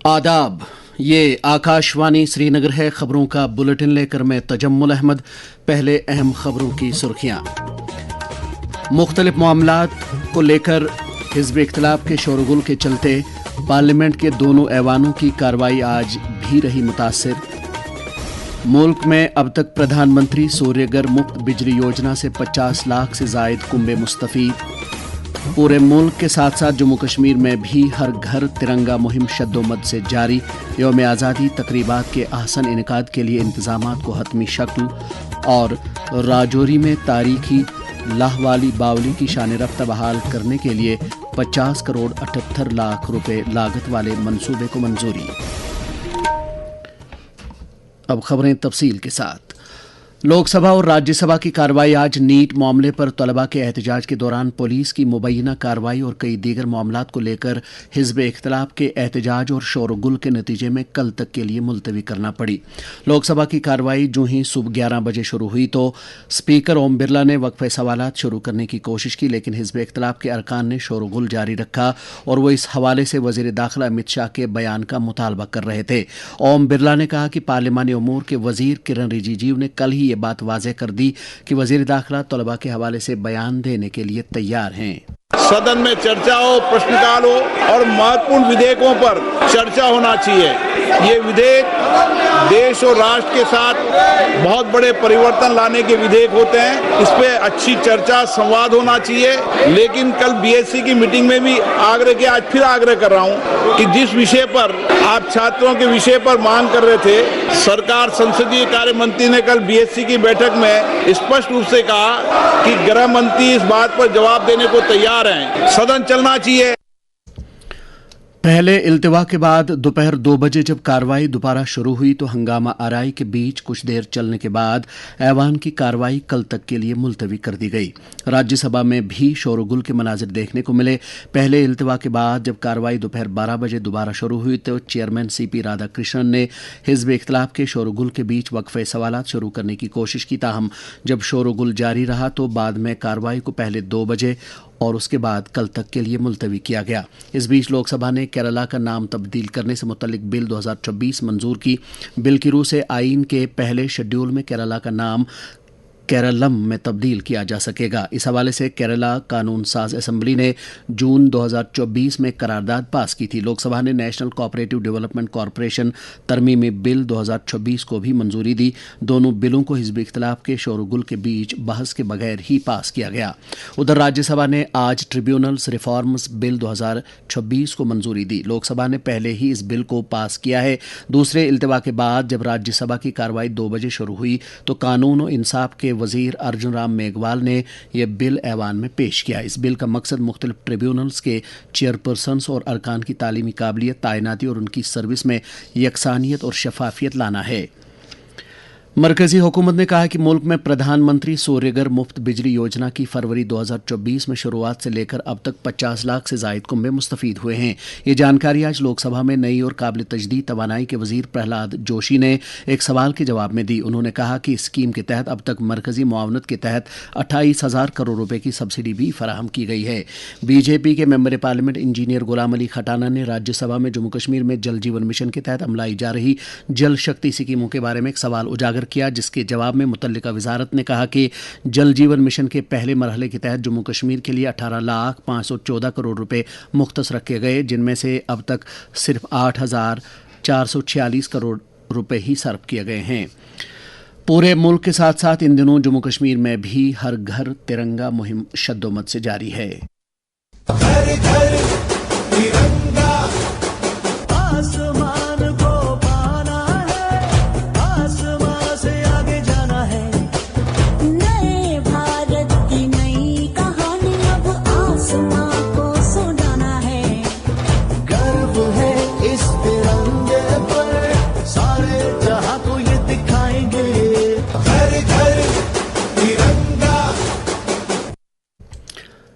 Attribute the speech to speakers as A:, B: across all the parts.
A: आदाब, ये आकाशवाणी श्रीनगर है। खबरों का बुलेटिन लेकर मैं तजम्मुल अहमद। पहले अहम खबरों की सुर्खियां। मुख्तलिफ मामलात को लेकर हिज़्ब इख्तिलाफ के शोरगुल के चलते पार्लियामेंट के दोनों ऐवानों की कार्रवाई आज भी रही मुतासिर। मुल्क में अब तक प्रधानमंत्री सूर्यगर मुफ्त बिजली योजना से 50 लाख से जायद कुंबे मुस्तफीद। पूरे मुल्क के साथ साथ जम्मू कश्मीर में भी हर घर तिरंगा मुहिम शद्दोमद से जारी। यौम आज़ादी तकरीबात के अहसन इनेकाद के लिए इंतजामात को हतमी शक्ल। और राजौरी में तारीखी लाहवाली बावली की शान रफ्ता बहाल करने के लिए 50 करोड़ 78 लाख रुपए लागत वाले मंसूबे को मंजूरी। अब खबरें तफसील के साथ। लोकसभा और राज्यसभा की कार्रवाई आज नीट मामले पर तलबा के एहतजाज के दौरान पुलिस की मुबैना कार्रवाई और कई दीगर मामलात को लेकर हिज़्ब इख्तिलाफ के एहतजाज और शोरगुल के नतीजे में कल तक के लिए मुलतवी करना पड़ी। लोकसभा की कार्रवाई जो ही सुबह 11 बजे शुरू हुई तो स्पीकर ओम बिरला ने वक्फे सवालात शुरू करने की कोशिश की, लेकिन हिज़्ब इख्तिलाफ के अरकान ने शोरगुल जारी रखा और वो इस हवाले से वज़ीर दाखिला अमित शाह के बयान का मुतालबा कर रहे थे। ओम बिरला ने कहा कि पार्लिमानी उमूर के वज़ीर किरण रिजिजू ने कल ही ये बात वाज़ेह कर दी कि वज़ीर दाखिला तलबा के हवाले से बयान देने के लिए तैयार हैं।
B: सदन में चर्चा हो, प्रश्नकाल हो और महत्वपूर्ण विधेयकों पर चर्चा होना चाहिए। ये विधेयक देश और राष्ट्र के साथ बहुत बड़े परिवर्तन लाने के विधेयक होते हैं। इस पे अच्छी चर्चा, संवाद होना चाहिए। लेकिन कल बीएससी की मीटिंग में भी आग्रह किया, आज फिर आग्रह कर रहा हूं कि जिस विषय पर आप छात्रों के विषय पर मांग कर रहे थे, सरकार संसदीय कार्य मंत्री ने कल बीएससी की बैठक में स्पष्ट रूप से कहा कि गृह मंत्री इस बात पर जवाब देने को तैयार हैं। सदन चलना चाहिए।
A: पहले इल्तिवा के बाद दोपहर 2 बजे जब कार्रवाई दोबारा शुरू हुई तो हंगामा आराई के बीच कुछ देर चलने के बाद ऐवान की कार्रवाई कल तक के लिए मुलतवी कर दी गई। राज्यसभा में भी शोरगुल के मनाजिर देखने को मिले। पहले इल्तिवा के बाद जब कार्रवाई दोपहर 12 बजे दोबारा शुरू हुई तो चेयरमैन सीपी राधाकृष्णन ने हिज़्ब इख्तिलाफ के शोरगुल के बीच वक्फे सवालात शुरू करने की कोशिश की। ताहम जब शोरगुल जारी रहा तो बाद में कार्रवाई को पहले 2 बजे और उसके बाद कल तक के लिए मुलतवी किया गया। इस बीच लोकसभा ने केरला का नाम तब्दील करने से मुतल्लिक बिल 2026 मंजूर की। बिल की रूह से आईन के पहले शेड्यूल में केरला का नाम केरलम में तब्दील किया जा सकेगा। इस हवाले से केरला कानून साज असम्बली ने जून 2024 में करारदाद पास की थी। लोकसभा ने नेशनल कोऑपरेटिव डेवलपमेंट कॉरपोरेशन तरमीमी बिल 2026 को भी मंजूरी दी। दोनों बिलों को हिज़्ब इख्तिलाफ के शोरगुल के बीच बहस के बगैर ही पास किया गया। उधर राज्यसभा ने आज ट्रिब्यूनल्स रिफॉर्म्स बिल 2026 को मंजूरी दी। लोकसभा ने पहले ही इस बिल को पास किया है। दूसरे इल्तिवा के बाद जब राज्यसभा की कार्रवाई 2 बजे शुरू हुई तो कानून और इंसाफ के वजीर अर्जुन राम मेघवाल ने यह बिल ऐवान में पेश किया। इस बिल का मकसद मुख्तलिफ ट्रिब्यूनल्स के चेयरपर्सन्स और अरकान की तालीमी काबिलियत, तैनाती और उनकी सर्विस में यकसानियत और शफाफियत लाना है। मरकजी हुकूमत ने कहा कि मुल्क में प्रधानमंत्री सूर्यगर मुफ्त बिजली योजना की फरवरी 2024 में शुरुआत से लेकर अब तक 50 लाख से जायद कुंबे मुस्तफीद हुए हैं। ये जानकारी आज लोकसभा में नई और काबिल तजदीद तवानाई के वजीर प्रहलाद जोशी ने एक सवाल के जवाब में दी। उन्होंने कहा कि इस स्कीम के तहत अब तक मरकजी मुआवनत के तहत 28,000 करोड़ रुपए की सब्सिडी भी फराहम की गई है। बीजेपी के member parliament engineer Ghulam Ali Khatana ने राज्यसभा में जम्मू कश्मीर में जल जीवन मिशन के तहत अमलाई जा रही जल शक्ति स्कीमों के बारे में एक सवाल उजागर किया, जिसके जवाब में मुतल्लिका वजारत ने कहा कि जल जीवन मिशन के पहले मरहले के तहत जम्मू कश्मीर के लिए 18,514 करोड़ रुपए मुख्तस रखे गए, जिनमें से अब तक सिर्फ 8,446 करोड़ रुपए ही सर्व किए गए हैं। पूरे मुल्क के साथ साथ इन दिनों जम्मू कश्मीर में भी हर घर तिरंगा मुहिम शद्दोमद से जारी है।
C: घर घर तिरंगा,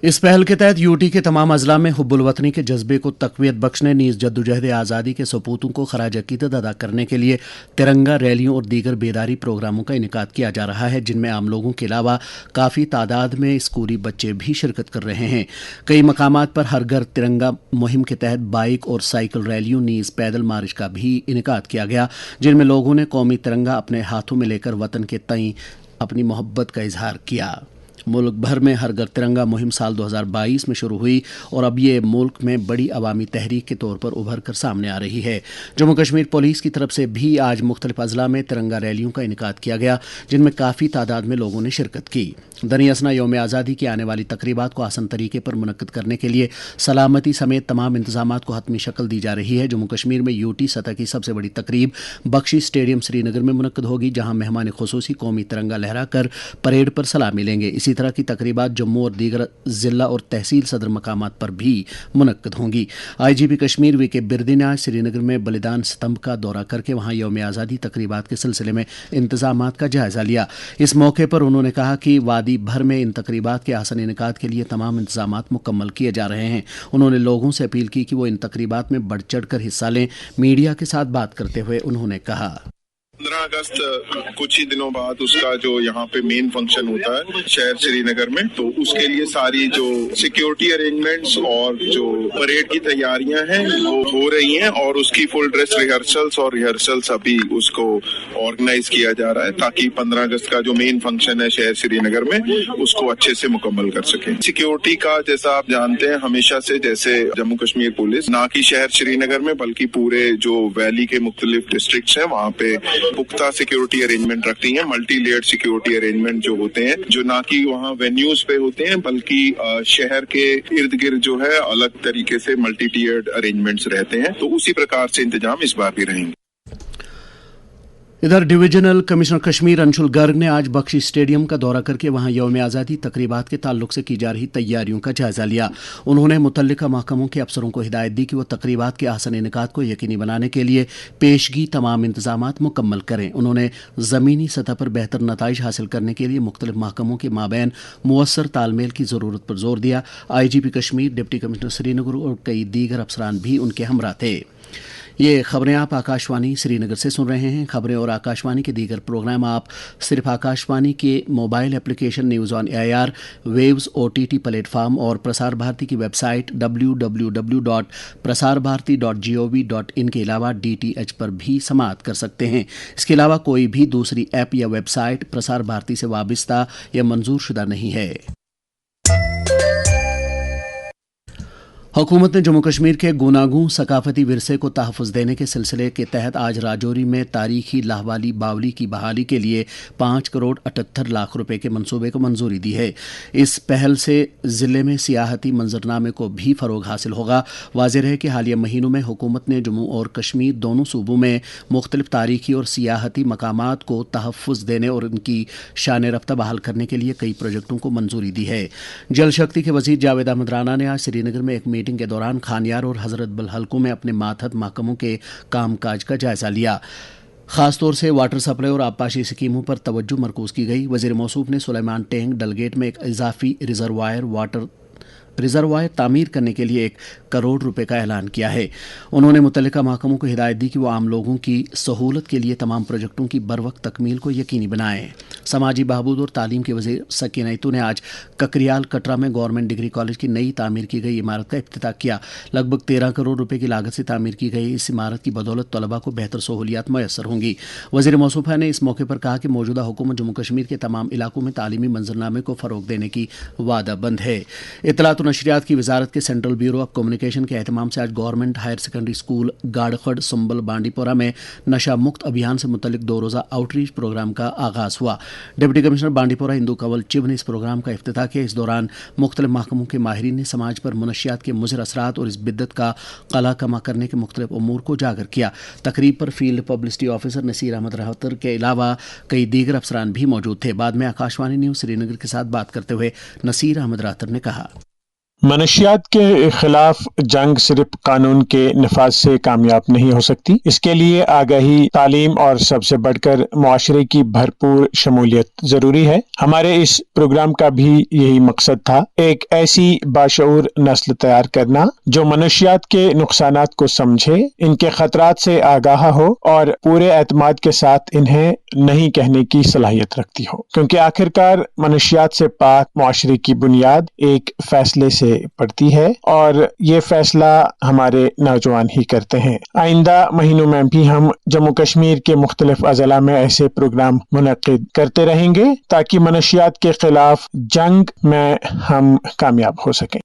A: इस पहल के तहत यूटी के तमाम अजला में हुब्बुल वतनी के जज्बे को तकवीत बख्शने नीज जद्दोजहद आज़ादी के सपूतों को खराज अकीदत अदा करने के लिए तिरंगा रैलियों और दीगर बेदारी प्रोग्रामों का इनेकाद किया जा रहा है, जिनमें आम लोगों के अलावा काफ़ी तादाद में स्कूली बच्चे भी शिरकत कर रहे हैं। कई मकामात पर हर घर तिरंगा मुहिम के तहत बाइक और साइकिल रैलियों नीज पैदल मार्च का भी इनेकाद किया गया, जिनमें लोगों ने कौमी तिरंगा अपने हाथों में लेकर वतन के तई अपनी मोहब्बत का इजहार किया। मुल्क भर में हर घर तिरंगा मुहिम साल 2022 में शुरू हुई और अब ये मुल्क में बड़ी अवामी तहरीक के तौर पर उभर कर सामने आ रही है। जम्मू कश्मीर पुलिस की तरफ से भी आज मुख्तलिफ अजला में तिरंगा रैलियों का इनेकाद किया गया, जिनमें काफ़ी तादाद में लोगों ने शिरकत की। दनी असना यौम आज़ादी की आने वाली तकरीबात को आसान तरीके पर मुनक्किद करने के लिए सलामती समेत तमाम इंतजामात को हतमी शक्ल दी जा रही है। जम्मू कश्मीर में यूटी सतह की सबसे बड़ी तकरीब बख्शी स्टेडियम श्रीनगर में मुनक्किद होगी, जहाँ मेहमान खुसूसी कौमी तिरंगा लहरा कर परेड पर सलामी लेंगे। इसी तरह की तकरीबात जम्मू और दीगर जिला और तहसील सदर मकामात पर भी मुनक्किद होंगी। IGP कश्मीर वीके बिरदी ने आज श्रीनगर में बलिदान स्तंभ का दौरा करके वहाँ यौम आज़ादी तकरीबात के सिलसिले में इंतजामात का जायजा लिया। इस मौके पर उन्होंने कहा कि वादी भर में इन तकरीबात के आसान इनेकाद के लिए तमाम इंतजामात मुकम्मल किए जा रहे हैं। उन्होंने लोगों से अपील की कि वो इन तकरीबात में बढ़ चढ़ कर हिस्सा लें। मीडिया के साथ बात करते हुए उन्होंने कहा,
D: 15 अगस्त कुछ ही दिनों बाद उसका जो यहाँ पे मेन फंक्शन होता है शहर श्रीनगर में, तो उसके लिए सारी जो सिक्योरिटी अरेंजमेंट्स और जो परेड की तैयारियां हैं वो हो रही हैं और उसकी फुल ड्रेस रिहर्सल्स अभी उसको ऑर्गेनाइज किया जा रहा है ताकि 15 अगस्त का जो मेन फंक्शन है शहर श्रीनगर में उसको अच्छे से मुकम्मल कर सके। सिक्योरिटी का जैसा आप जानते हैं हमेशा से जैसे जम्मू कश्मीर पुलिस ना कि शहर श्रीनगर में बल्कि पूरे जो वैली के मुख्तलिफ डिस्ट्रिक्ट्स हैं वहाँ पे पुख्ता सिक्योरिटी अरेंजमेंट रखती हैं। मल्टी लेयर्ड सिक्योरिटी अरेंजमेंट जो होते हैं, जो ना कि वहाँ वेन्यूज पे होते हैं बल्कि शहर के इर्द गिर्द जो है अलग तरीके से मल्टी टियर्ड अरेंजमेंट्स रहते हैं, तो उसी प्रकार से इंतजाम इस बार भी रहेंगे।
A: इधर डिवीजनल कमिश्नर कश्मीर अंशुल गर्ग ने आज बख्शी स्टेडियम का दौरा करके वहां यौम आज़ादी तकरीबात के ताल्लुक से की जा रही तैयारियों का जायजा लिया। उन्होंने मुतल्लिका महकमों के अफसरों को हिदायत दी कि वह तकरीबात के आसान इनेकाद को यकीनी बनाने के लिए पेशगी तमाम इंतजामात मुकम्मल करें। उन्होंने ज़मीनी सतह पर बेहतर नताइज हासिल करने के लिए मुख्तलिफ महकमों के माबैन मुअस्सर तालमेल की ज़रूरत पर जोर दिया। IGP Kashmir, deputy commissioner Srinagar और कई दीगर अफसरान भी उनके हमरा थे। ये खबरें आप आकाशवाणी श्रीनगर से सुन रहे हैं। खबरें और आकाशवाणी के दीगर प्रोग्राम आप सिर्फ आकाशवाणी के mobile application news on AIR, waves OTT platform और प्रसार भारती की वेबसाइट www.prasarbharati.gov.in के अलावा DTH पर भी समाअत कर सकते हैं। इसके अलावा कोई भी दूसरी ऐप या वेबसाइट प्रसार भारती से वाबस्ता या मंजूर शुदा नहीं है। हुकूमत ने जम्मू कश्मीर के गूनागूं सकाफती विरसे को तहफ़्फ़ुज़ देने के सिलसिले के तहत आज राजौरी में तारीखी लाहवाली बावली की बहाली के लिए 5 करोड़ 78 लाख रुपए के मंसूबे को मंजूरी दी है। इस पहल से ज़िले में सियाहती मंजरनामे को भी फ़रोग हासिल होगा। वाज़ेह है कि हालिया महीनों में हुकूमत ने जम्मू और कश्मीर दोनों सूबों में मुख्तलिफ तारीखी और सियाहती मकामात को तहफ़्फ़ुज़ देने और उनकी शान रफ्ता बहाल करने के लिए कई प्रोजेक्टों को मंजूरी दी है। जल शक्ति के वज़ीर जावेद अहमद राना ने आज श्रीनगर में एक मीटिंग के दौरान खानियार और हजरत बल हलकों में अपने मातहत महकमों के कामकाज का जायजा लिया। खासतौर से वाटर सप्लाई और आबपाशी स्कीमों पर तवज्जो मरकूज की गई। वज़ीर मौसूफ ने सुलेमान टैंक डलगेट में एक इजाफी रिजर्वायर तामीर करने के लिए 1 करोड़ रुपए का ऐलान किया है। उन्होंने मुतल्लिका महकमों को हिदायत दी कि वो आम लोगों की सहूलत के लिए तमाम प्रोजेक्टों की बरवक्त तकमील को यकीनी बनाएं। समाजी बहबूद और तालीम के वज़ीर सकीना इतू ने आज ककरियाल कटरा में गवर्नमेंट डिग्री कॉलेज की नई तामीर की गई इमारत का इफ्तिताह किया। लगभग 13 करोड़ रुपए की लागत से तामीर की गई इस इमारत की बदौलत तलबा को बेहतर सहूलियात मैसर होंगी। वज़ीर मौसूफा ने इस मौके पर कहा कि मौजूदा हुकूमत जम्मू कश्मीर के तमाम इलाकों में तालीमी मंजरनामे को फ़रोग देने की वादाबंद है। इत्तलात और नशरियात की वजारत के सेंट्रल ब्यूरो ऑफ कम्युनिकेशन के एहतमाम से आज गवर्नमेंट हायर सेकेंडरी स्कूल गाड़खड़ संबल बांडीपोरा में नशा मुक्त अभियान से मुतल्लिक 2 रोज़ा आउटरीच प्रोग्राम का आगाज़ हुआ। डिप्टी कमिश्नर बांडीपोरा इंदू कंवल चिब ने इस प्रोग्राम का इफ्तिताह किया। इस दौरान मुख्तलिफ महकमों के माहिरीन ने समाज पर मुनशियात के मुज़र असरात और इस बिद्दत का कला कमा करने के मुख्तलिफ उमूर को उजागर किया। तकरीब पर field publicity officer Naseer Ahmed रहतर के अलावा कई दीगर अफसरान भी मौजूद थे। बाद में आकाशवाणी न्यूज़ श्रीनगर के साथ बात करते हुए नसीर अहमद रहतर ने कहा,
E: منشیات کے خلاف جنگ صرف قانون کے نفاذ سے کامیاب نہیں ہو سکتی، اس کے لیے آگاہی، تعلیم اور سب سے بڑھ کر معاشرے کی بھرپور شمولیت ضروری ہے۔ ہمارے اس پروگرام کا بھی یہی مقصد تھا، ایک ایسی باشعور نسل تیار کرنا جو منشیات کے نقصانات کو سمجھے، ان کے خطرات سے آگاہ ہو اور پورے اعتماد کے ساتھ انہیں نہیں کہنے کی صلاحیت رکھتی ہو، کیونکہ آخرکار منشیات سے پاک معاشرے کی بنیاد ایک فیصلے سے پڑتی ہے اور یہ فیصلہ ہمارے نوجوان ہی کرتے ہیں۔ آئندہ مہینوں میں بھی ہم جموں کشمیر کے مختلف اضلاع میں ایسے پروگرام منعقد کرتے رہیں گے تاکہ منشیات کے خلاف جنگ میں ہم کامیاب ہو سکیں۔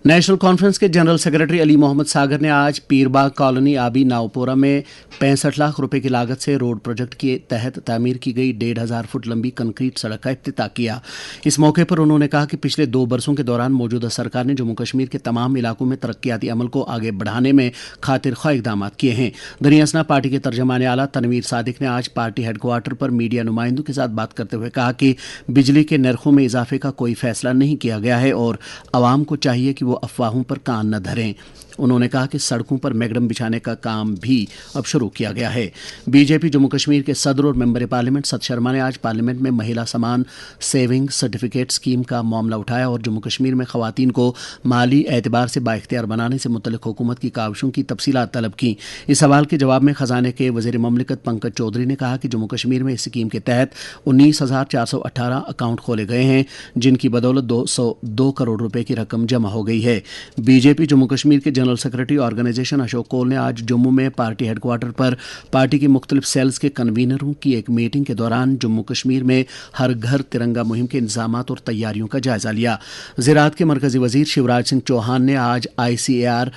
A: نیشنل کانفرنس کے جنرل سیکرٹری علی محمد ساگر نے آج پیر باغ کالونی آبی ناوپورہ میں 65 لاکھ روپے کی لاگت سے روڈ پروجیکٹ کے تحت تعمیر کی گئی 1500 فٹ لمبی کنکریٹ سڑک کا افتتاح کیا۔ اس موقع پر انہوں نے کہا کہ پچھلے 2 برسوں کے دوران موجودہ سرکار نے جموں کشمیر کے تمام علاقوں میں ترقیاتی عمل کو آگے بڑھانے میں خاطر خواہ اقدامات کیے ہیں۔ دنیا اسنا پارٹی کے ترجمان اعلیٰ تنویر صادق نے آج پارٹی ہیڈ کوارٹر پر میڈیا نمائندوں کے ساتھ بات کرتے ہوئے کہا کہ بجلی کے نرخوں میں اضافے کا کوئی فیصلہ نہیں کیا گیا ہے اور عوام کو چاہیے کہ وہ افواہوں پر کان نہ دھریں۔ انہوں نے کہا کہ سڑکوں پر میگڈم بچھانے کا کام بھی اب شروع کیا گیا ہے۔ بی جے پی جموں کشمیر کے صدر اور ممبر پارلیمنٹ ست شرما نے آج پارلیمنٹ میں مہیلا سامان سیونگ سرٹیفکیٹ اسکیم کا معاملہ اٹھایا اور جموں کشمیر میں خواتین کو مالی اعتبار سے بااختیار بنانے سے متعلق حکومت کی کاوشوں کی تفصیلات طلب کی۔ اس سوال کے جواب میں خزانے کے وزیر مملکت پنکج چودھری نے کہا کہ جموں کشمیر میں اس اسکیم کے تحت 19,418 اکاؤنٹ کھولے گئے ہیں جن کی بدولت 202 کروڑ روپے کی رقم جمع ہو گئی ہے۔ بی جے پی جموں کشمیر کے جنرل سیکرٹری آرگنائزیشن اشوک کول نے آج جموں میں پارٹی ہیڈ کوارٹر پر پارٹی کی مختلف سیلز کے کنوینروں کی ایک میٹنگ کے دوران جموں کشمیر میں ہر گھر ترنگا مہم کے انتظامات اور تیاریوں کا جائزہ لیا۔ زراعت کے مرکزی وزیر شیوراج سنگھ چوہان نے آج ICAR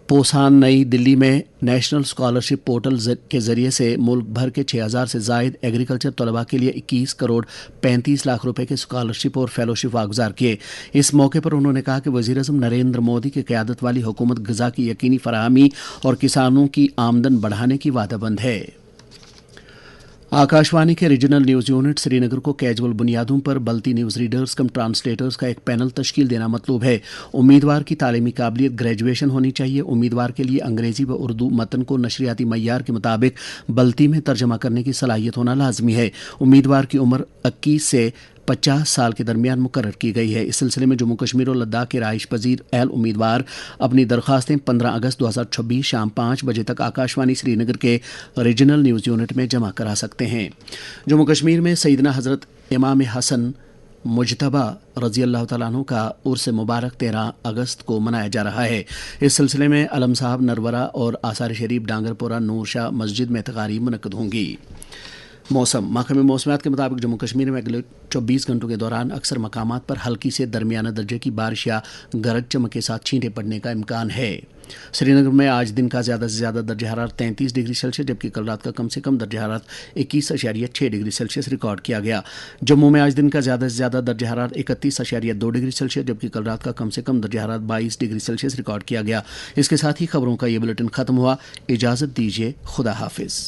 A: پوسان نئی دلی میں نیشنل اسکالرشپ پورٹل کے ذریعے سے ملک بھر کے 6,000 سے زائد ایگریکلچر طلباء کے لیے 21 کروڑ 35 لاکھ روپے کے اسکالرشپ اور فیلوشپ واگزار کیے۔ اس موقع پر انہوں نے کہا کہ وزیر اعظم نریندر مودی کی قیادت والی حکومت غذا کی یقینی فراہمی اور کسانوں کی آمدن بڑھانے کی وعدہ بند ہے۔ آکاشوانی کے ریجنل نیوز یونٹ سری نگر کو کیجول بنیادوں پر بلتی نیوز ریڈرز کم ٹرانسلیٹرز کا ایک پینل تشکیل دینا مطلوب ہے۔ امیدوار کی تعلیمی قابلیت گریجویشن ہونی چاہیے۔ امیدوار کے لیے انگریزی و اردو متن کو نشریاتی معیار کے مطابق بلتی میں ترجمہ کرنے کی صلاحیت ہونا لازمی ہے۔ امیدوار کی عمر 21 سے 50 سال کے درمیان مقرر کی گئی ہے۔ اس سلسلے میں جموں کشمیر اور لداخ کے رہائش پذیر اہل امیدوار اپنی درخواستیں 15 اگست 2026 شام 5 بجے تک آکاشوانی سری نگر کے ریجنل نیوز یونٹ میں جمع کرا سکتے ہیں۔ جموں کشمیر میں سیدنا حضرت امام حسن مجتبی رضی اللہ تعالیٰ عنہ کا عرس مبارک 13 اگست کو منایا جا رہا ہے۔ اس سلسلے میں علم صاحب نرورہ اور آثار شریف ڈانگر پورہ نور شاہ مسجد میں تقاریب منعقد ہوں گی۔ موسم محکمہ موسمیات کے مطابق جموں کشمیر میں اگلے 24 گھنٹوں کے دوران اکثر مقامات پر ہلکی سے درمیانہ درجے کی بارش یا گرج چمک کے ساتھ چھینٹیں پڑنے کا امکان ہے۔ سری نگر میں آج دن کا زیادہ سے زیادہ درجہ حرارت 33 ڈگری سیلسیس جبکہ کل رات کا کم سے کم درجہ حرارت 21.6 ڈگری سیلسیس ریکارڈ کیا گیا۔ جموں میں آج دن کا زیادہ سے زیادہ درجہ حرارت 31.2 ڈگری سیلسیس جبکہ کل رات کا کم سے کم درجہ حرارت 22 ڈگری سیلسیس ریکارڈ کیا گیا۔ اس کے ساتھ ہی خبروں کا یہ بلیٹن ختم ہوا۔ اجازت دیجیے، خدا حافظ۔